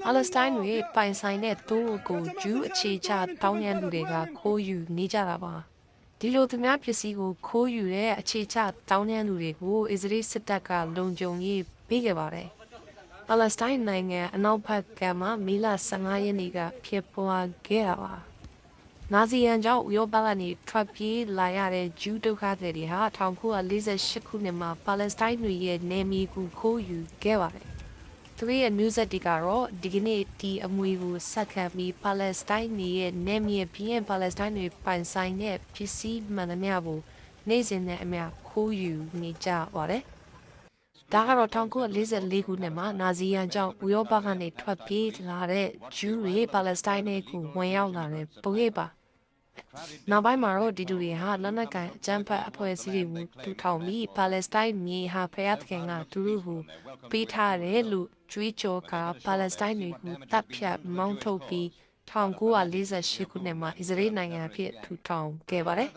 ပါလက်စတိုင်းတွေပိုင်ဆိုင်တဲ့တိုးကိုဂျူးအခြေချတောင်းရန်လူတွေကခိုးယူနေကြတာပါဒီလိုသူများပစ္စည်းကိုခိုးယူတဲ့အခြေချတောင်းရန်လူတွေကိုအစ္စရေးစစ်တပ်ကလုံခြုံရေးပေးခဲ့ပါတယ်ပါလက်စတိုင်းနိုင်ငံအနောက်ဘက်ကမှမေလ15ရက်နေ့ကဖြစ်ပွားခဲ့တာပါနာဇီယန်ကြောင့်ဥရောပကနေထွက်ပြေးလာရတဲ့ဂျူးဒုက္ခသည်တွေဟာ1948ခုနှစ်မှာပါလက်စတိုင်းတွေရဲ့နေမြေကိုခိုးယူခဲ့ပါတယ်။သူရဲ့မျိုးဆက်တွေကတော့ဒီကနေ့ဒီအမွေကိုဆက်ခံပြီးပါလက်စတိုင်းရဲ့နေမြေပြင်းပါလက်စတိုင်းတွေပိုင်ဆိုင်တဲ့ပစ္စည်းမှန်သမျှကိုနေ့စဉ်နဲ့အမျှခိုးယူနေကြပါတယ်။ဒါကတော့1944ခုနှစ်မှာနာဇီယန်ကြောင့်ဥရောပကနေထွက်ပြေးလာတဲ့ဂျူးတွေပါလက်စတိုင်းတွေကိုဝင်ရောက်လာတဲ့ပုံရိပ်ပါနောက်ပိုင်းမှာတော့ဒီလူတွေဟာလက်နက်ကိုင်အကြမ်းဖက်အဖွဲ့အစည်းတွေကိုထူထောင်ပြီးပါလက်စတိုင်းမြေဟာဖျားသခင်ကသူတို့ကိုပေးထားတယ်လို့ကြွေးကြော်ကပါလက်စတိုင်းတွေကိုတပ်ဖြတ်မောင်းထုတ်ပြီး1948ခုနှစ်မှာအစ္စရေးနိုင်ငံအဖြစ်ထူထောင်ခဲ့ပါတယ်